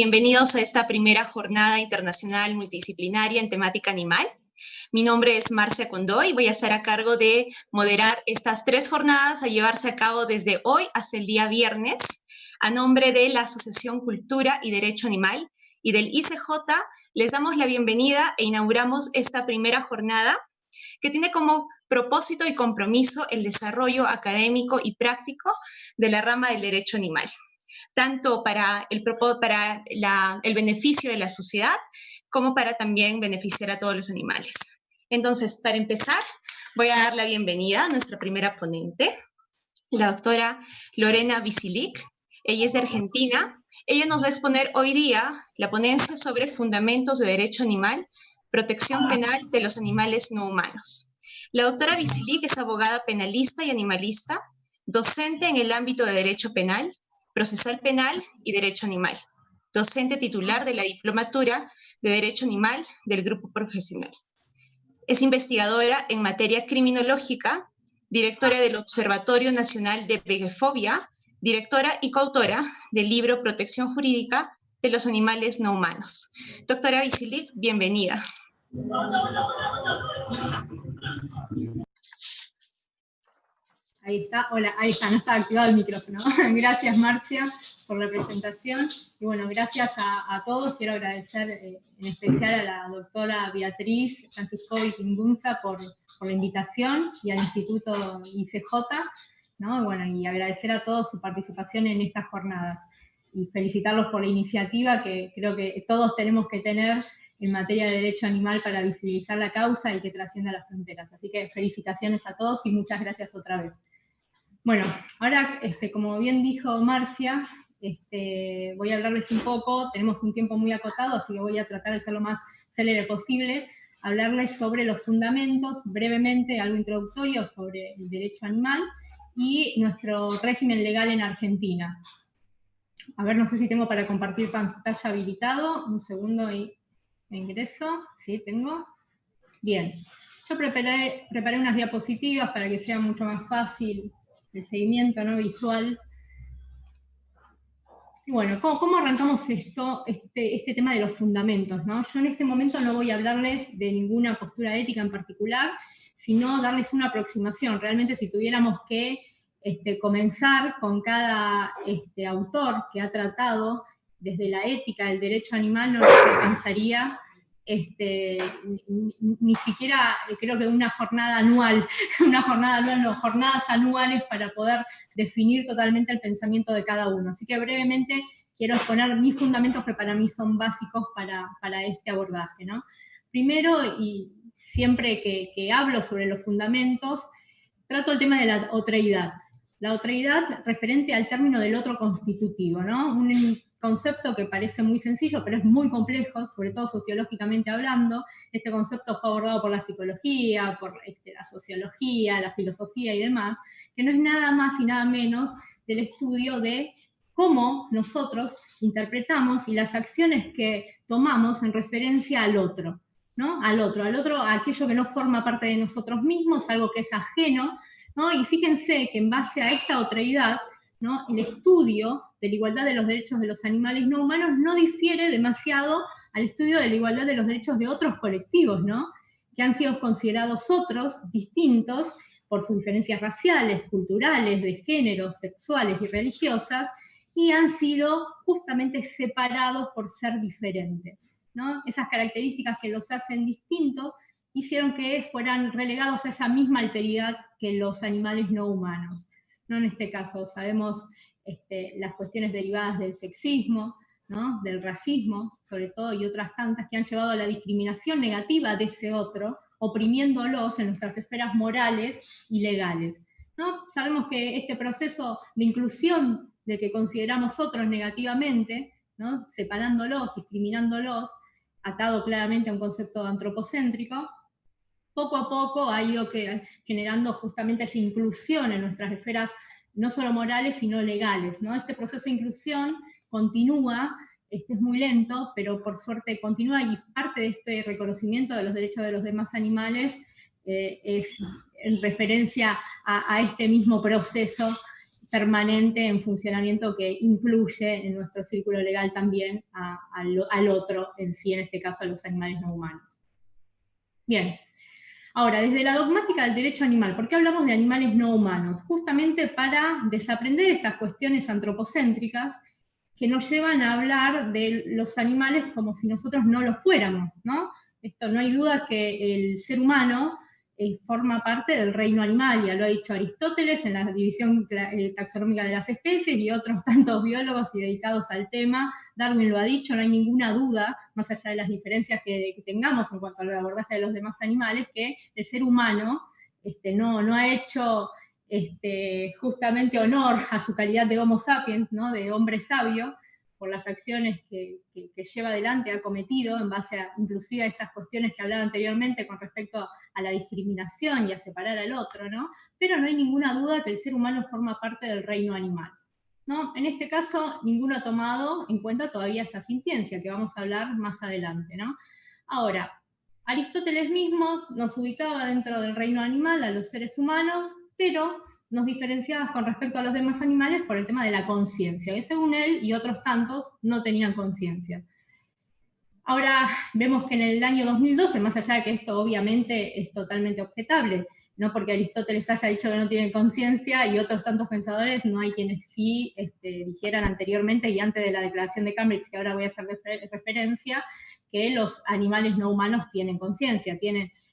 Bienvenidos a esta primera jornada internacional multidisciplinaria en temática animal. Mi nombre es Marcia Condó y voy a estar a cargo de moderar estas 3 jornadas a llevarse a cabo desde hoy hasta el día viernes. A nombre de la Asociación Cultura y Derecho Animal y del ICJ, les damos la bienvenida e inauguramos esta primera jornada que tiene como propósito y compromiso el desarrollo académico y práctico de la rama del derecho animal, tanto para el beneficio de la sociedad como para también beneficiar a todos los animales. Entonces, para empezar, voy a dar la bienvenida a nuestra primera ponente, la doctora Lorena Vicilic. Ella es de Argentina. Ella nos va a exponer hoy día la ponencia sobre fundamentos de derecho animal, protección penal de los animales no humanos. La doctora Vicilic es abogada penalista y animalista, docente en el ámbito de derecho penal, procesal penal y derecho animal, docente titular de la Diplomatura de Derecho Animal del Grupo Profesional. Es investigadora en materia criminológica, directora del Observatorio Nacional de Vegefobia, directora y coautora del libro Protección Jurídica de los Animales No Humanos. Doctora Vicilic, bienvenida. Ahí está, hola, ahí está, no está activado el micrófono. Gracias, Marcia, por la presentación. Y bueno, gracias a todos. Quiero agradecer en especial a la doctora Beatriz Franciscovic Ingunza por la invitación y al Instituto ICJ, ¿no? Bueno, y agradecer a todos su participación en estas jornadas. Y felicitarlos por la iniciativa que creo que todos tenemos que tener en materia de derecho animal para visibilizar la causa y que trascienda las fronteras. Así que felicitaciones a todos y muchas gracias otra vez. Bueno, ahora, como bien dijo Marcia, voy a hablarles un poco, tenemos un tiempo muy acotado, así que voy a tratar de ser lo más célere posible, hablarles sobre los fundamentos, brevemente, algo introductorio sobre el derecho animal y nuestro régimen legal en Argentina. A ver, no sé si tengo para compartir pantalla habilitado, un segundo y ingreso, sí, tengo. Bien, yo preparé unas diapositivas para que sea mucho más fácil el seguimiento, ¿no? Visual. Y bueno, ¿cómo arrancamos esto, este tema de los fundamentos, ¿no? Yo en este momento no voy a hablarles de ninguna postura ética en particular, sino darles una aproximación. Realmente si tuviéramos que comenzar con cada autor que ha tratado desde la ética del derecho animal, no nos alcanzaría ni siquiera creo que una jornada anual, no, jornadas anuales para poder definir totalmente el pensamiento de cada uno. Así que brevemente quiero exponer mis fundamentos que para mí son básicos para este abordaje, ¿no? Primero, y siempre que hablo sobre los fundamentos, trato el tema de la otreidad. La otreidad referente al término del otro constitutivo, ¿no? Un concepto que parece muy sencillo, pero es muy complejo, sobre todo sociológicamente hablando. Este concepto fue abordado por la psicología, por la sociología, la filosofía y demás, que no es nada más y nada menos del estudio de cómo nosotros interpretamos y las acciones que tomamos en referencia al otro, ¿no? Al otro, a aquello que no forma parte de nosotros mismos, algo que es ajeno, ¿no? Y fíjense que en base a esta otreidad, ¿no? El estudio de la igualdad de los derechos de los animales no humanos no difiere demasiado al estudio de la igualdad de los derechos de otros colectivos, ¿no? Que han sido considerados otros, distintos, por sus diferencias raciales, culturales, de género, sexuales y religiosas, y han sido justamente separados por ser diferentes, ¿no? Esas características que los hacen distintos hicieron que fueran relegados a esa misma alteridad que los animales no humanos. ¿No? En este caso sabemos las cuestiones derivadas del sexismo, ¿no? Del racismo, sobre todo, y otras tantas que han llevado a la discriminación negativa de ese otro, oprimiéndolos en nuestras esferas morales y legales, ¿no? Sabemos que este proceso de inclusión del que consideramos otros negativamente, ¿no? Separándolos, discriminándolos, atado claramente a un concepto antropocéntrico, poco a poco ha ido generando justamente esa inclusión en nuestras esferas, no solo morales, sino legales, ¿no? Este proceso de inclusión continúa, es muy lento, pero por suerte continúa, y parte de este reconocimiento de los derechos de los demás animales es en referencia a este mismo proceso permanente en funcionamiento que incluye en nuestro círculo legal también al otro en sí, en este caso a los animales no humanos. Bien, ahora, desde la dogmática del derecho animal, ¿por qué hablamos de animales no humanos? Justamente para desaprender estas cuestiones antropocéntricas que nos llevan a hablar de los animales como si nosotros no lo fuéramos, ¿no? Esto, no hay duda que el ser humano forma parte del reino animal, ya lo ha dicho Aristóteles en la división taxonómica de las especies y otros tantos biólogos y dedicados al tema. Darwin lo ha dicho, no hay ninguna duda, más allá de las diferencias que tengamos en cuanto al abordaje de los demás animales, que el ser humano no ha hecho justamente honor a su calidad de Homo sapiens, ¿no? De hombre sabio, por las acciones que lleva adelante, ha cometido, en base a, inclusive a estas cuestiones que hablaba anteriormente con respecto a la discriminación y a separar al otro, ¿no? Pero no hay ninguna duda que el ser humano forma parte del reino animal, ¿no? En este caso, ninguno ha tomado en cuenta todavía esa sintiencia, que vamos a hablar más adelante, ¿no? Ahora, Aristóteles mismo nos ubicaba dentro del reino animal a los seres humanos, pero nos diferenciaba con respecto a los demás animales por el tema de la conciencia, que según él y otros tantos no tenían conciencia. Ahora vemos que en el año 2012, más allá de que esto obviamente es totalmente objetable, no porque Aristóteles haya dicho que no tienen conciencia y otros tantos pensadores, no hay quienes sí dijeran anteriormente y antes de la declaración de Cambridge, que ahora voy a hacer referencia, que los animales no humanos tienen conciencia,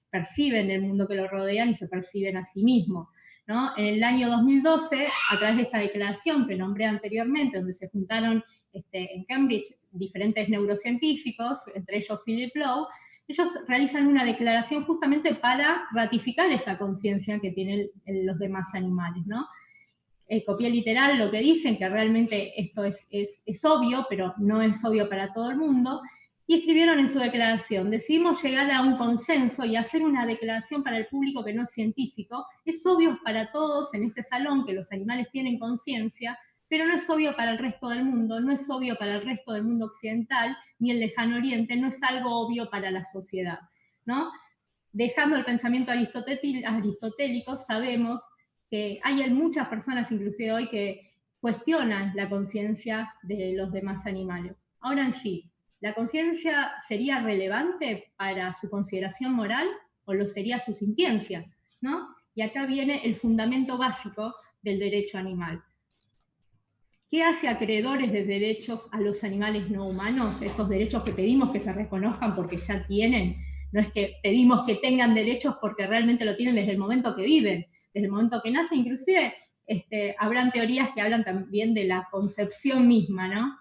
perciben el mundo que los rodean y se perciben a sí mismos, ¿no? En el año 2012, a través de esta declaración que nombré anteriormente, donde se juntaron en Cambridge diferentes neurocientíficos, entre ellos Philip Lowe, ellos realizan una declaración justamente para ratificar esa conciencia que tienen los demás animales, ¿no? Copié literal lo que dicen, que realmente esto es obvio, pero no es obvio para todo el mundo, y escribieron en su declaración: decidimos llegar a un consenso y hacer una declaración para el público que no es científico. Es obvio para todos en este salón que los animales tienen conciencia, pero no es obvio para el resto del mundo, no es obvio para el resto del mundo occidental, ni el lejano oriente, no es algo obvio para la sociedad, ¿no? Dejando el pensamiento aristotélico, sabemos que hay muchas personas, inclusive hoy, que cuestionan la conciencia de los demás animales. Ahora en sí, ¿la conciencia sería relevante para su consideración moral o lo sería su sintiencia, ¿no? Y acá viene el fundamento básico del derecho animal. ¿Qué hace acreedores de derechos a los animales no humanos? Estos derechos que pedimos que se reconozcan porque ya tienen. No es que pedimos que tengan derechos porque realmente lo tienen desde el momento que viven, desde el momento que nacen. Inclusive habrán teorías que hablan también de la concepción misma, ¿no?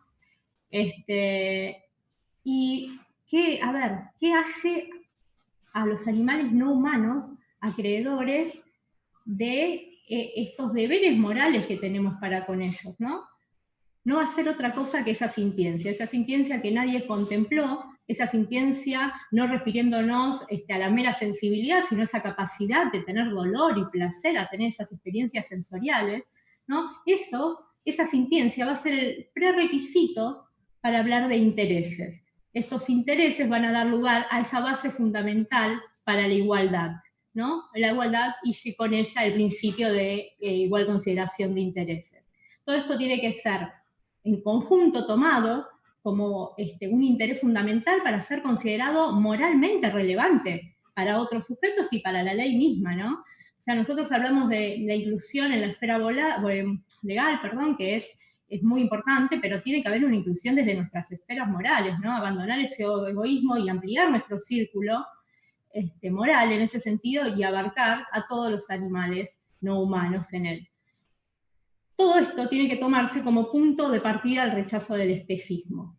Y ¿qué hace a los animales no humanos acreedores de estos deberes morales que tenemos para con ellos, ¿no? No va a ser otra cosa que esa sintiencia que nadie contempló, esa sintiencia no refiriéndonos a la mera sensibilidad, sino esa capacidad de tener dolor y placer, a tener esas experiencias sensoriales, ¿no? Esa sintiencia va a ser el prerequisito para hablar de intereses. Estos intereses van a dar lugar a esa base fundamental para la igualdad, ¿no? La igualdad y con ella el principio de igual consideración de intereses. Todo esto tiene que ser en conjunto tomado como un interés fundamental para ser considerado moralmente relevante para otros sujetos y para la ley misma, ¿no? O sea, nosotros hablamos de la inclusión en la esfera legal, que es muy importante, pero tiene que haber una inclusión desde nuestras esferas morales, ¿no? Abandonar ese egoísmo y ampliar nuestro círculo moral en ese sentido y abarcar a todos los animales no humanos en él. Todo esto tiene que tomarse como punto de partida al rechazo del especismo.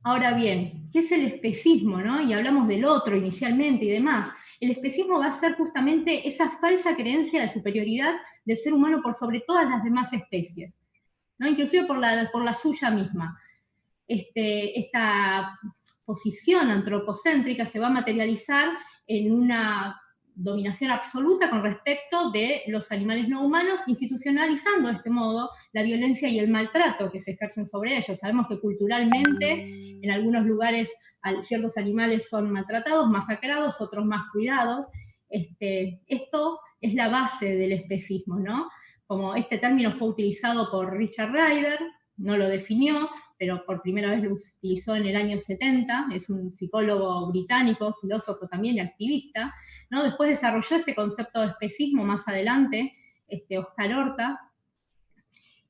Ahora bien, ¿qué es el especismo, no? Y hablamos del otro inicialmente y demás. El especismo va a ser justamente esa falsa creencia de superioridad del ser humano por sobre todas las demás especies, ¿no? Inclusive por la suya misma. Esta posición antropocéntrica se va a materializar en una dominación absoluta con respecto de los animales no humanos, institucionalizando de este modo la violencia y el maltrato que se ejercen sobre ellos. Sabemos que culturalmente en algunos lugares ciertos animales son maltratados, masacrados, otros más cuidados. Esto es la base del especismo, ¿no? como este término fue utilizado por Richard Ryder, no lo definió, pero por primera vez lo utilizó en el año 70, es un psicólogo británico, filósofo también y activista, ¿no? Después desarrolló este concepto de especismo más adelante, Oscar Horta,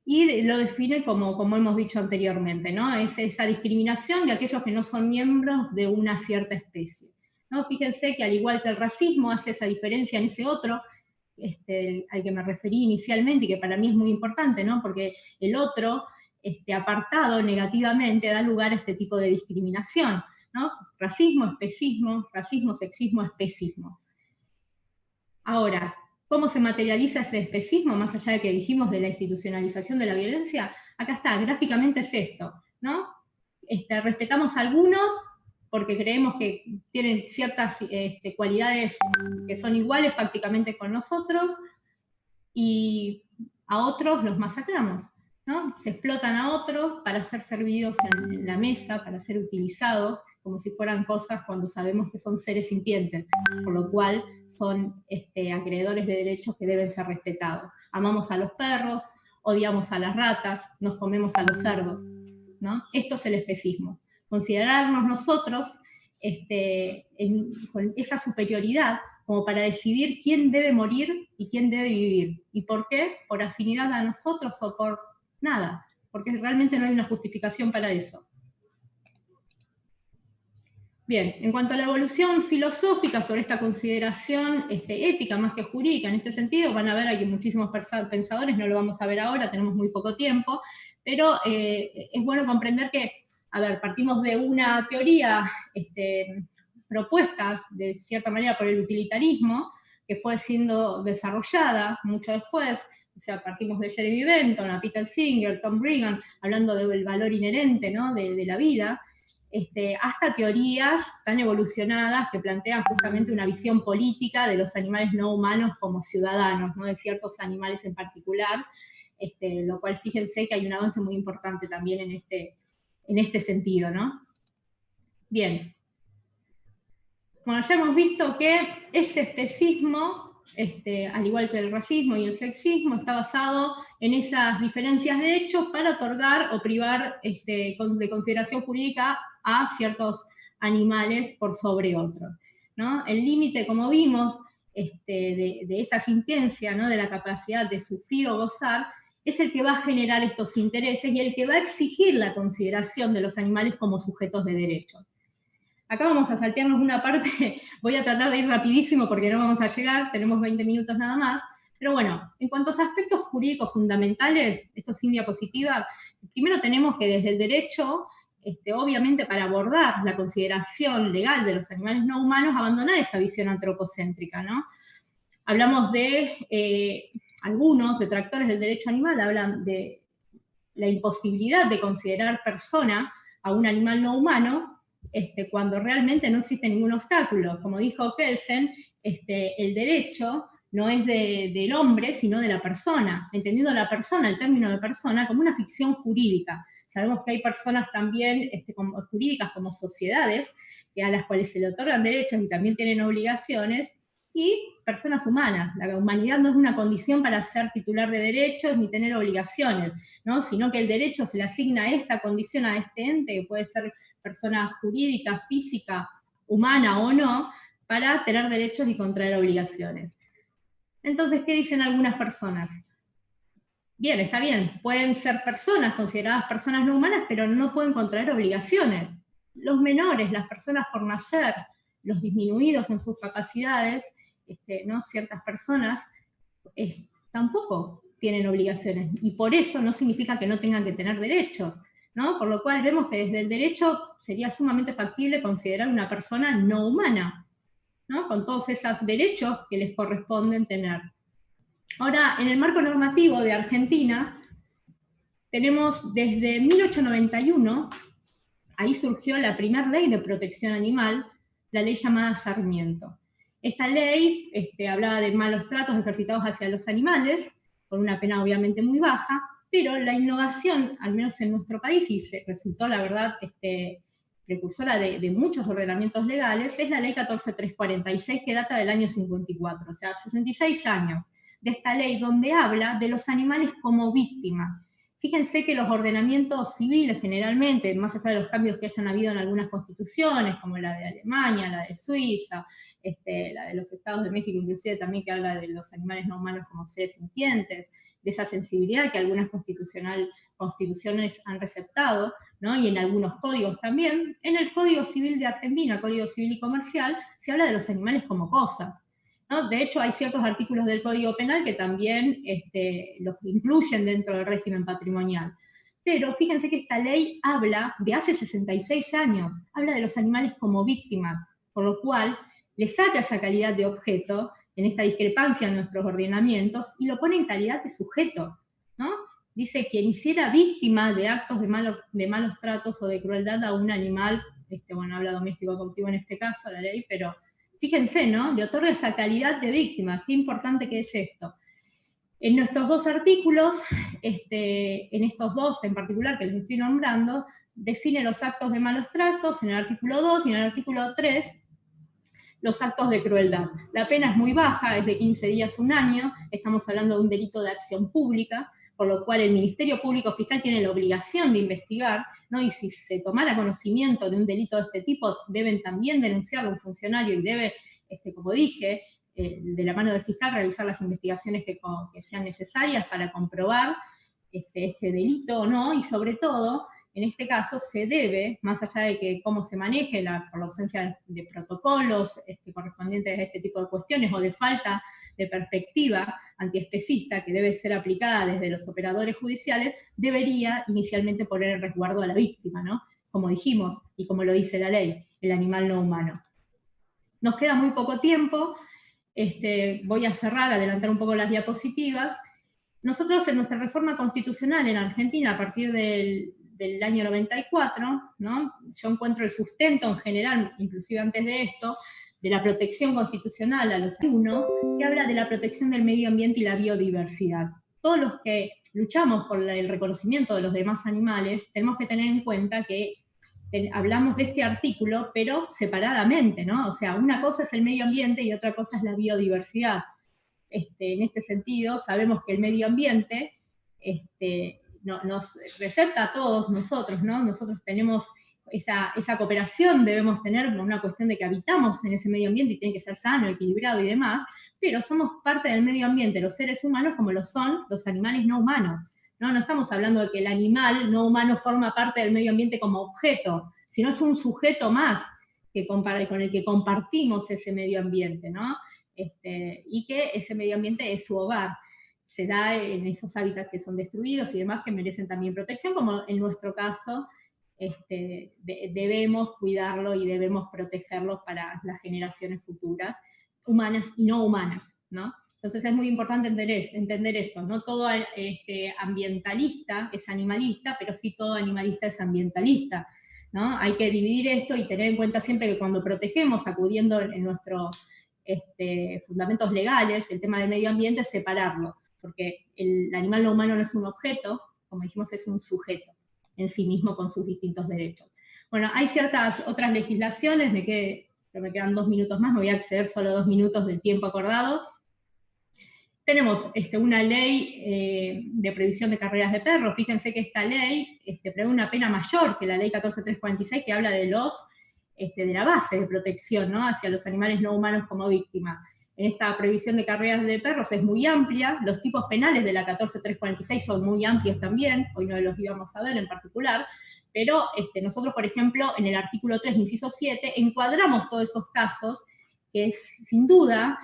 y lo define como hemos dicho anteriormente, ¿no? Es esa discriminación de aquellos que no son miembros de una cierta especie, ¿no? Fíjense que al igual que el racismo hace esa diferencia en ese otro, al que me referí inicialmente y que para mí es muy importante, ¿no? Porque el otro, apartado negativamente, da lugar a este tipo de discriminación, ¿no? Racismo, especismo, racismo, sexismo, especismo. Ahora, ¿cómo se materializa ese especismo, más allá de que dijimos de la institucionalización de la violencia? Acá está, gráficamente es esto, ¿no? Respetamos a algunos porque creemos que tienen ciertas cualidades que son iguales prácticamente con nosotros, y a otros los masacramos, ¿no? Se explotan a otros para ser servidos en la mesa, para ser utilizados como si fueran cosas cuando sabemos que son seres sintientes, por lo cual son acreedores de derechos que deben ser respetados. Amamos a los perros, odiamos a las ratas, nos comemos a los cerdos, ¿no? Esto es el especismo. Considerarnos nosotros con esa superioridad como para decidir quién debe morir y quién debe vivir. ¿Y por qué? ¿Por afinidad a nosotros o por nada? Porque realmente no hay una justificación para eso. Bien, en cuanto a la evolución filosófica sobre esta consideración ética más que jurídica en este sentido, van a ver aquí muchísimos pensadores, no lo vamos a ver ahora, tenemos muy poco tiempo, pero es bueno comprender que, a ver, partimos de una teoría propuesta de cierta manera por el utilitarismo, que fue siendo desarrollada mucho después, o sea, partimos de Jeremy Bentham, a Peter Singer, Tom Regan, hablando del valor inherente, ¿no? de la vida, hasta teorías tan evolucionadas que plantean justamente una visión política de los animales no humanos como ciudadanos, ¿no? De ciertos animales en particular, lo cual fíjense que hay un avance muy importante también en este sentido, ¿no? Bien. Bueno, ya hemos visto que ese especismo, al igual que el racismo y el sexismo, está basado en esas diferencias de hechos para otorgar o privar de consideración jurídica a ciertos animales por sobre otros, ¿no? El límite, como vimos, de esa sintencia, ¿no? De la capacidad de sufrir o gozar, es el que va a generar estos intereses y el que va a exigir la consideración de los animales como sujetos de derechos. Acá vamos a saltearnos una parte, voy a tratar de ir rapidísimo porque no vamos a llegar, tenemos 20 minutos nada más, pero bueno, en cuanto a aspectos jurídicos fundamentales, esto sin diapositivas, primero tenemos que desde el derecho, obviamente para abordar la consideración legal de los animales no humanos, abandonar esa visión antropocéntrica, ¿no? Hablamos de, algunos detractores del derecho animal hablan de la imposibilidad de considerar persona a un animal no humano, cuando realmente no existe ningún obstáculo. Como dijo Kelsen, el derecho no es del hombre, sino de la persona, entendiendo la persona, el término de persona, como una ficción jurídica. Sabemos que hay personas también como jurídicas como sociedades, a las cuales se le otorgan derechos y también tienen obligaciones, y personas humanas. La humanidad no es una condición para ser titular de derechos ni tener obligaciones, ¿no? Sino que el derecho se le asigna a esta condición, a este ente, que puede ser persona jurídica, física, humana o no, para tener derechos y contraer obligaciones. Entonces, ¿qué dicen algunas personas? Bien, está bien, pueden ser personas consideradas personas no humanas, pero no pueden contraer obligaciones. Los menores, las personas por nacer, los disminuidos en sus capacidades, ¿no? Ciertas personas tampoco tienen obligaciones, y por eso no significa que no tengan que tener derechos, ¿no? Por lo cual vemos que desde el derecho sería sumamente factible considerar una persona no humana, ¿no? Con todos esos derechos que les corresponden tener. Ahora, en el marco normativo de Argentina, tenemos desde 1891, ahí surgió la primera ley de protección animal, la ley llamada Sarmiento. Esta ley hablaba de malos tratos ejercitados hacia los animales, con una pena obviamente muy baja, pero la innovación, al menos en nuestro país, y se resultó, la verdad, precursora de muchos ordenamientos legales, es la ley 14346, que data del año 54, o sea, 66 años de esta ley, donde habla de los animales como víctimas. Fíjense que los ordenamientos civiles generalmente, más allá de los cambios que hayan habido en algunas constituciones, como la de Alemania, la de Suiza, la de los Estados de México inclusive también, que habla de los animales no humanos como seres sintientes, de esa sensibilidad que algunas constituciones han receptado, ¿no? Y en algunos códigos también. En el Código Civil de Argentina, Código Civil y Comercial, se habla de los animales como cosas, ¿no? De hecho, hay ciertos artículos del Código Penal que también los incluyen dentro del régimen patrimonial. Pero fíjense que esta ley habla de hace 66 años, habla de los animales como víctimas, por lo cual le saca esa calidad de objeto en esta discrepancia en nuestros ordenamientos y lo pone en calidad de sujeto, ¿no? Dice quien hiciera víctima de actos de malos tratos o de crueldad a un animal, bueno, habla doméstico o cautivo en este caso, la ley, pero fíjense, ¿no? Le otorga esa calidad de víctima. Qué importante que es esto. En nuestros dos artículos, en estos dos en particular que les estoy nombrando, define los actos de malos tratos en el artículo 2 y en el artículo 3 los actos de crueldad. La pena es muy baja, es de 15 días a 1 año, estamos hablando de un delito de acción pública, por lo cual el Ministerio Público Fiscal tiene la obligación de investigar, ¿no? Y si se tomara conocimiento de un delito de este tipo, deben también denunciarlo un funcionario y debe, como dije, de la mano del fiscal realizar las investigaciones que sean necesarias para comprobar este delito o no, y sobre todo, en este caso, se debe, más allá de que cómo se maneje por la ausencia de protocolos correspondientes a este tipo de cuestiones o de falta de perspectiva antiespecista que debe ser aplicada desde los operadores judiciales, debería inicialmente poner en resguardo a la víctima, ¿no? Como dijimos y como lo dice la ley, el animal no humano. Nos queda muy poco tiempo, voy a cerrar, adelantar un poco las diapositivas. Nosotros en nuestra reforma constitucional en Argentina, a partir del año 94, ¿no? Yo encuentro el sustento en general, inclusive antes de esto, de la protección constitucional a los uno, que habla de la protección del medio ambiente y la biodiversidad. Todos los que luchamos por el reconocimiento de los demás animales, tenemos que tener en cuenta que hablamos de este artículo, pero separadamente, ¿no? O sea, una cosa es el medio ambiente y otra cosa es la biodiversidad. En este sentido, sabemos que el medio ambiente nos recepta a todos nosotros, ¿no? Nosotros tenemos esa cooperación, debemos tener una cuestión de que habitamos en ese medio ambiente y tiene que ser sano, equilibrado y demás, pero somos parte del medio ambiente, los seres humanos, como lo son los animales no humanos. No estamos hablando de que el animal no humano forma parte del medio ambiente como objeto, sino es un sujeto más con el que compartimos ese medio ambiente, ¿no? Y que ese medio ambiente es su hogar. Se da en esos hábitats que son destruidos y demás que merecen también protección, como en nuestro caso debemos cuidarlo y debemos protegerlo para las generaciones futuras, humanas y no humanas, ¿no? Entonces es muy importante entender eso, no todo ambientalista es animalista, pero sí todo animalista es ambientalista, ¿no? Hay que dividir esto y tener en cuenta siempre que cuando protegemos, acudiendo en nuestros fundamentos legales, el tema del medio ambiente, separarlo, porque el animal no humano no es un objeto, como dijimos, es un sujeto en sí mismo con sus distintos derechos. Bueno, hay ciertas otras legislaciones, me quedan 2 minutos más, me voy a exceder solo 2 minutos del tiempo acordado. Tenemos una ley de prohibición de carreras de perros. Fíjense que esta ley prevé una pena mayor que la ley 14346, que habla de la base de protección, ¿no? Hacia los animales no humanos como víctimas. En esta prohibición de carreras de perros es muy amplia, los tipos penales de la 14346 son muy amplios también, hoy no los íbamos a ver en particular, pero nosotros, por ejemplo, en el artículo 3, inciso 7, encuadramos todos esos casos que sin duda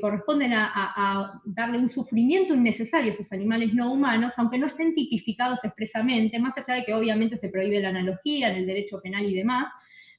corresponden a darle un sufrimiento innecesario a esos animales no humanos, aunque no estén tipificados expresamente, más allá de que obviamente se prohíbe la analogía en el derecho penal y demás,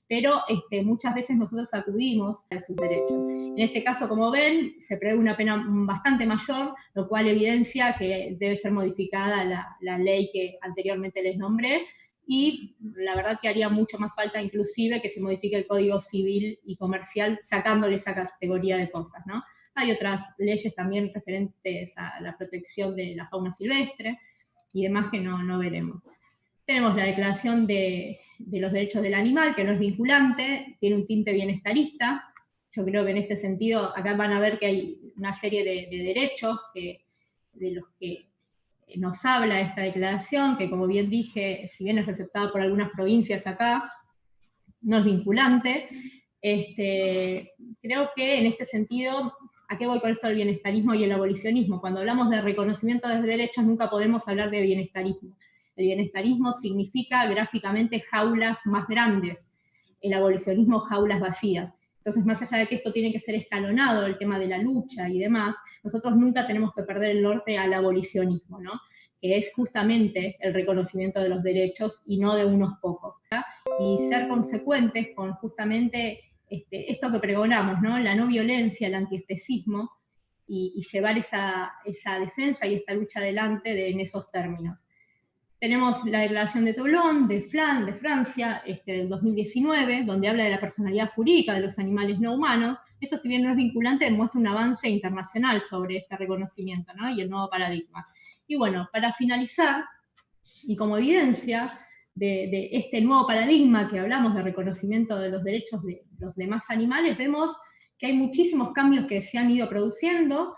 pero muchas veces nosotros acudimos a sus derechos. En este caso, como ven, se prevé una pena bastante mayor, lo cual evidencia que debe ser modificada la ley que anteriormente les nombré, y la verdad que haría mucho más falta inclusive que se modifique el Código Civil y Comercial sacándole esa categoría de cosas, ¿no? Hay otras leyes también referentes a la protección de la fauna silvestre y demás que no veremos. Tenemos la Declaración de los Derechos del Animal, que no es vinculante, tiene un tinte bienestarista, Yo creo que en este sentido, acá van a ver que hay una serie de derechos de los que nos habla esta declaración, que como bien dije, si bien es aceptada por algunas provincias acá, no es vinculante. Creo que en este sentido, ¿a qué voy con esto del bienestarismo y el abolicionismo? Cuando hablamos de reconocimiento de derechos nunca podemos hablar de bienestarismo. El bienestarismo significa gráficamente jaulas más grandes, el abolicionismo jaulas vacías. Entonces, más allá de que esto tiene que ser escalonado, el tema de la lucha y demás, nosotros nunca tenemos que perder el norte al abolicionismo, ¿no? Que es justamente el reconocimiento de los derechos y no de unos pocos, ¿tá? Y ser consecuentes con justamente esto que pregonamos, ¿no? La no violencia, el antiespecismo, y llevar esa defensa y esta lucha adelante en esos términos. Tenemos la Declaración de Toulon, de Francia, del 2019, donde habla de la personalidad jurídica de los animales no humanos. Esto, si bien no es vinculante, demuestra un avance internacional sobre este reconocimiento, ¿no? Y el nuevo paradigma. Y bueno, para finalizar, y como evidencia de este nuevo paradigma que hablamos de reconocimiento de los derechos de los demás animales, vemos que hay muchísimos cambios que se han ido produciendo,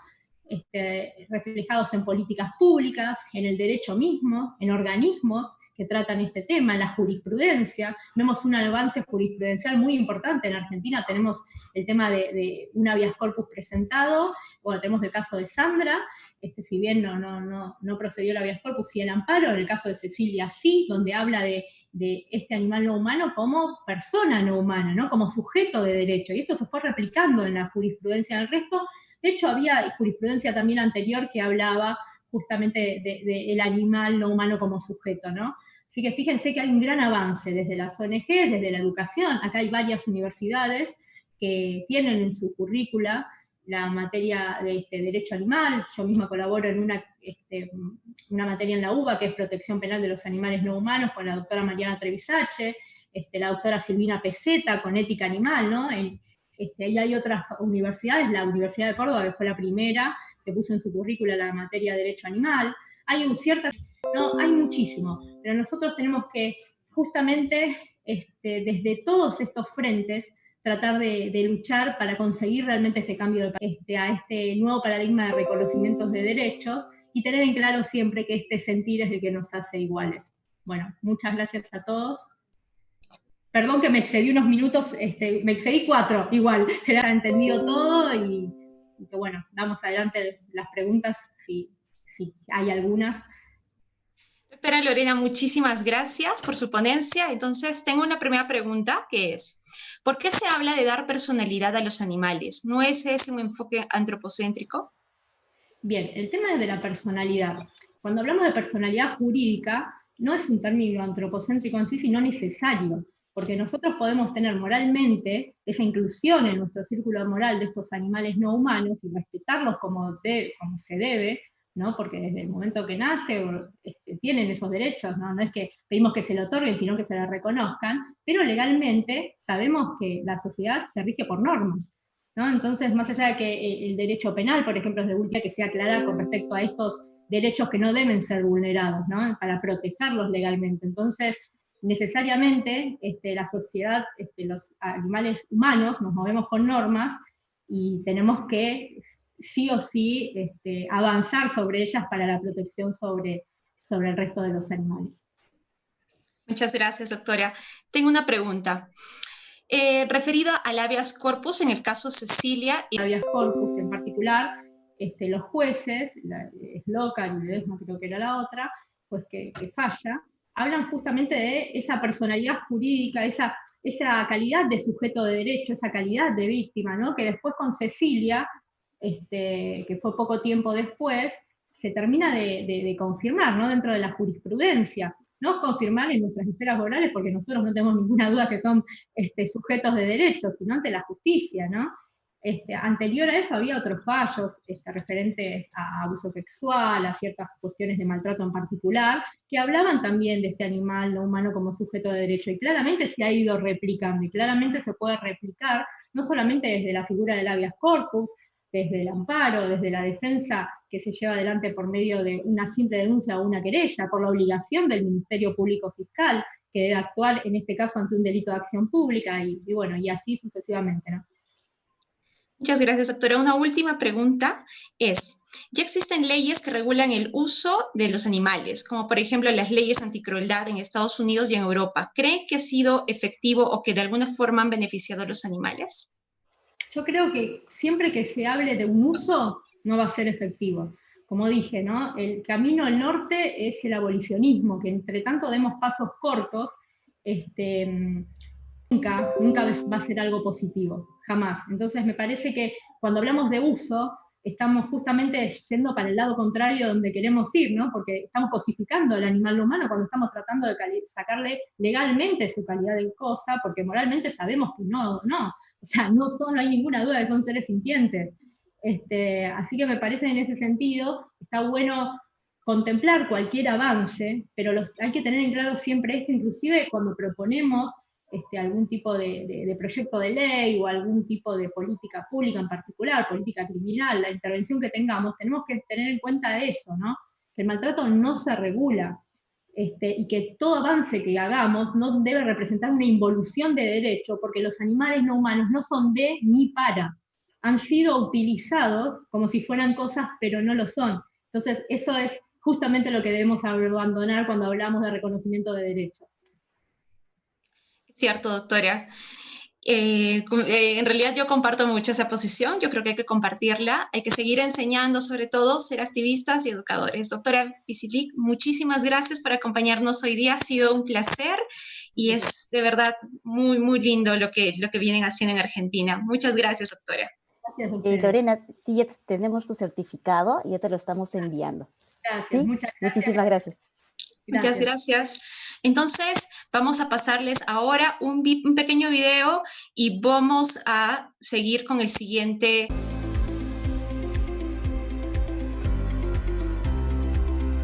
reflejados en políticas públicas, en el derecho mismo, en organismos que tratan este tema, en la jurisprudencia. Vemos un avance jurisprudencial muy importante. En Argentina tenemos el tema de un habeas corpus presentado, bueno, tenemos el caso de Sandra, si bien no procedió el habeas corpus y el amparo, en el caso de Cecilia sí, donde habla de este animal no humano como persona no humana, ¿no? Como sujeto de derecho, y esto se fue replicando en la jurisprudencia del resto. De hecho, había jurisprudencia también anterior que hablaba justamente del animal no humano como sujeto, ¿no? Así que fíjense que hay un gran avance desde las ONG, desde la educación. Acá hay varias universidades que tienen en su currícula la materia de derecho animal. Yo misma colaboro en una materia en la UBA, que es protección penal de los animales no humanos, con la doctora Mariana Trevisache, la doctora Silvina Peseta, con ética animal, ¿no? Y hay otras universidades, la Universidad de Córdoba, que fue la primera que puso en su currícula la materia de derecho animal. Hay hay muchísimo, pero nosotros tenemos que justamente desde todos estos frentes tratar de luchar para conseguir realmente este cambio a este nuevo paradigma de reconocimientos de derechos, y tener en claro siempre que este sentir es el que nos hace iguales. Bueno, muchas gracias a todos. Perdón que me excedí unos minutos, me excedí 4 igual, era entendido todo, y que bueno, damos adelante las preguntas si hay algunas. Doctora Lorena, muchísimas gracias por su ponencia. Entonces, tengo una primera pregunta, que es, ¿por qué se habla de dar personalidad a los animales? ¿No es ese un enfoque antropocéntrico? Bien, el tema es de la personalidad. Cuando hablamos de personalidad jurídica, no es un término antropocéntrico en sí, sino necesario, porque nosotros podemos tener moralmente esa inclusión en nuestro círculo moral de estos animales no humanos y respetarlos como se debe, ¿no? Porque desde el momento que nace tienen esos derechos, ¿no? No es que pedimos que se lo otorguen, sino que se lo reconozcan, pero legalmente sabemos que la sociedad se rige por normas, ¿no? Entonces, más allá de que el derecho penal, por ejemplo, es de última, que sea clara con respecto a estos derechos que no deben ser vulnerados, ¿no? Para protegerlos legalmente. Entonces, necesariamente la sociedad, los animales humanos, nos movemos con normas y tenemos que sí o sí avanzar sobre ellas para la protección sobre el resto de los animales. Muchas gracias, doctora. Tengo una pregunta. Referida al habeas corpus, en el caso Cecilia. El habeas corpus en particular, los jueces, Slocar y Ledesma creo que era la otra, pues que falla, hablan justamente de esa personalidad jurídica, esa calidad de sujeto de derecho, esa calidad de víctima, ¿no? Que después con Cecilia, que fue poco tiempo después, se termina de confirmar, ¿no? Dentro de la jurisprudencia. No confirmar en nuestras esferas orales, porque nosotros no tenemos ninguna duda que son sujetos de derechos, sino ante la justicia, ¿no? Anterior a eso había otros fallos referentes a abuso sexual, a ciertas cuestiones de maltrato en particular, que hablaban también de este animal no humano como sujeto de derecho, y claramente se ha ido replicando, y claramente se puede replicar, no solamente desde la figura del habeas corpus, desde el amparo, desde la defensa que se lleva adelante por medio de una simple denuncia o una querella, por la obligación del Ministerio Público Fiscal, que debe actuar en este caso ante un delito de acción pública, y bueno, y así sucesivamente, ¿no? Muchas gracias, doctora. Una última pregunta es, ya existen leyes que regulan el uso de los animales, como por ejemplo las leyes anticrueldad en Estados Unidos y en Europa. ¿Creen que ha sido efectivo o que de alguna forma han beneficiado a los animales? Yo creo que siempre que se hable de un uso, no va a ser efectivo. Como dije, ¿no? El camino al norte es el abolicionismo, que entre tanto demos pasos cortos, nunca va a ser algo positivo, jamás. Entonces me parece que cuando hablamos de uso, estamos justamente yendo para el lado contrario donde queremos ir, ¿no? Porque estamos cosificando al animal humano cuando estamos tratando de sacarle legalmente su calidad de cosa, porque moralmente sabemos que no. O sea, no hay ninguna duda que son seres sintientes. Así que me parece en ese sentido, está bueno contemplar cualquier avance, pero hay que tener en claro siempre esto, inclusive cuando proponemos algún tipo de proyecto de ley o algún tipo de política pública en particular, política criminal, la intervención que tengamos, tenemos que tener en cuenta eso, ¿no? Que el maltrato no se regula, y que todo avance que hagamos no debe representar una involución de derecho, porque los animales no humanos no son de ni para. Han sido utilizados como si fueran cosas, pero no lo son. Entonces, eso es justamente lo que debemos abandonar cuando hablamos de reconocimiento de derechos. Cierto, doctora. En realidad yo comparto mucho esa posición, yo creo que hay que compartirla, hay que seguir enseñando, sobre todo ser activistas y educadores. Doctora Pisilic, muchísimas gracias por acompañarnos hoy día, ha sido un placer y es de verdad muy, muy lindo lo que vienen haciendo en Argentina. Muchas gracias, doctora. Gracias, Lorena, sí, ya tenemos tu certificado y ya te lo estamos enviando. Gracias, ¿Sí? muchas gracias. Muchísimas gracias. Muchas gracias. Entonces, vamos a pasarles ahora un pequeño video y vamos a seguir con el siguiente